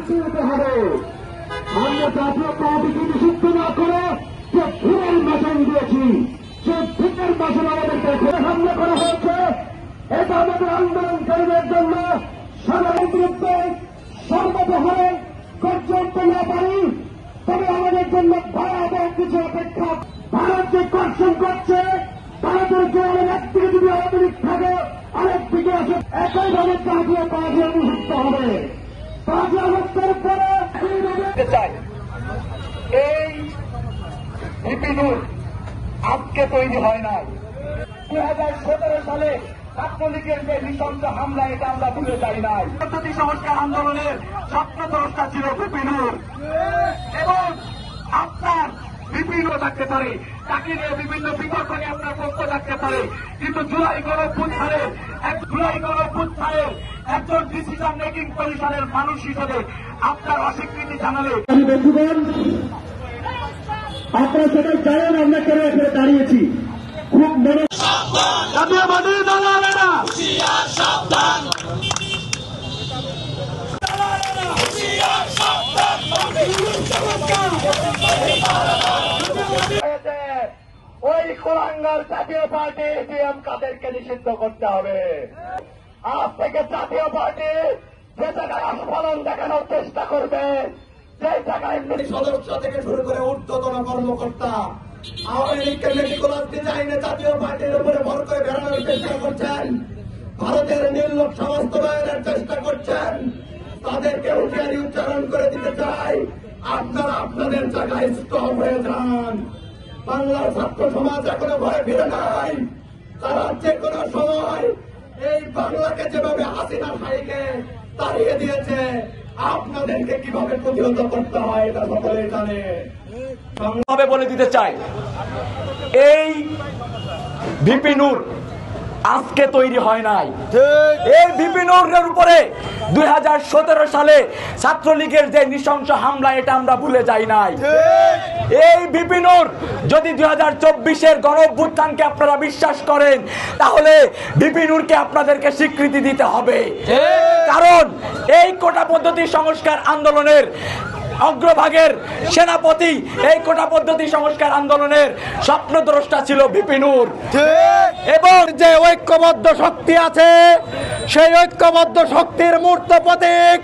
দিতে হবে। আমরা জাতীয় পার্টিকে নিষিদ্ধ না করে যে ভুলের ভাষণ দিয়েছি, সে ভুলের ভাষণ আমাদেরকে হামলা করা হয়েছে। এটা আমাদের আন্দোলনকারীদের জন্য সাধারণ বিরুদ্ধে সর্বপ্রহরে পর্যন্ত না পারি, তবে আমাদের জন্য ভয়াবহ কিছু অপেক্ষা। ভারত যে কর্ষণ করছে, ভারতের জোয়ারের একদিকে যদি আওয়ামী লীগ থাকে, আরেকদিকে আসে একইভাবে জাতীয় পার্টি নিষিদ্ধ হবে। 5 আগস্টের পরে চাই এই বিপিনুর আজকে তৈরি হয় নাই। 2017 সালে ছাত্রলীগের যে নৃশংস হামলা, এটা আমরা ভুলে যাই নাই। পদ্ধতি সংস্কার আন্দোলনের স্বপ্নদ্রষ্টা ছিল বিপিনুর, এবং আপনার বিপিনও থাকতে পারে, তাকে নিয়ে বিভিন্ন বিতর্ক নিয়ে আপনার পক্ষ থাকতে পারে, কিন্তু জুলাই গণঅভ্যুত্থানের একজন ডিসিশন মেকিং পজিশনের মানুষ হিসেবে আপনার অস্বীকৃতি জানালে। বন্ধুগণ, আপনারা সবাই জানেন আমরা কেন এখানে দাঁড়িয়েছি। খুব মনে জাতীয় পার্টি দাঁড়াবে না, ওই কোলাঙ্গার জাতীয় পার্টি এটিএম কাদেরকে নিষিদ্ধ করতে হবে। আজ থেকে জাতীয় পার্টি যে জায়গায় আস্ফালন দেখানোর চেষ্টা করবে, যে জায়গায় সদস্য থেকে শুরু করে ঊর্ধ্বতন কর্মকর্তা আওয়ামী লীগকে মেটিকুলাস ডিজাইনে জাতীয় পার্টির উপরে ভর করে বেড়ানোর চেষ্টা করছেন, ভারতের নির্লক্ষ্য বাস্তবায়নের চেষ্টা করছেন, তাদেরকে হুঁশিয়ারি উচ্চারণ করে দিতে চাই, আপনারা আপনাদের জায়গায় স্টপ হয়ে যান। বাংলার ছাত্র সমাজ এখনো ভয়ে ফিরে নাই। তারা যে কোনো সময় এই বাংলাকে যেভাবে হাসিনা ভাইকে তাড়িয়ে দিয়েছে, আপনাদেরকে কিভাবে প্রতিহত করতে হয় এটা সকলে জানে। ভাবে বলে দিতে চাই, এই বিপিনুর আজকে তৈরি হয় নাই। এই বিপিনুরের উপরে 2017 সালে ছাত্রলীগের যে নৃশংস হামলা, এটা আমরা ভুলে যাই নাই। এই বিপিনুর যদি 2024-এর গণঅভ্যুত্থানকে আপনারা বিশ্বাস করেন, তাহলে বিপিনুরকে আপনাদেরকে স্বীকৃতি দিতে হবে। কারণ এই কোটা পদ্ধতি সংস্কার আন্দোলনের অগ্রভাগের সেনাপতি, এই কোটা পদ্ধতি সংস্কার আন্দোলনের স্বপ্নদ্রষ্টা ছিল বিপিনুর, এবং যে ঐক্যবদ্ধ শক্তি আছে, সেই ঐক্যবদ্ধ শক্তির মূর্ত প্রতীক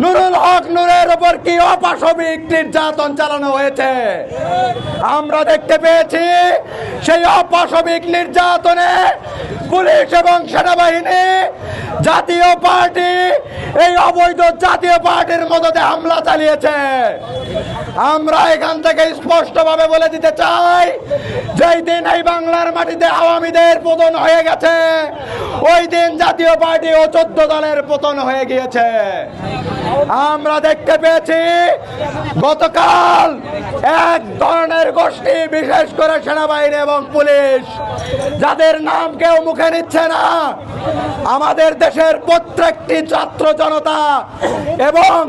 নুরুল হক নূরের উপর কি অপাশবিক নির্যাতন চালানো হয়েছে আমরা দেখতে পেয়েছি। সেই অপাশবিক নির্যাতনে পুলিশ এবং সেনাবাহিনী, জাতীয় পার্টি, এই অবৈধ জাতীয় পার্টির মদতে হামলা চালিয়েছে। আমরা এখান থেকে স্পষ্টভাবে বলে দিতে চাই, যেই দিন এই বাংলার মাটিতে আওয়ামীদের পতন হয়ে গেছে, ওই দিন জাতীয় পার্টি ও 14 দলের পতন হয়ে গিয়েছে। আমরা দেখতে পেয়েছি গতকাল এক ধরনের গোষ্ঠী, বিশেষ করে সেনাবাহিনী এবং পুলিশ, যাদের নাম কেউ মুখে নিচ্ছে না, আমাদের দেশের প্রত্যেকটি ছাত্র জনতা এবং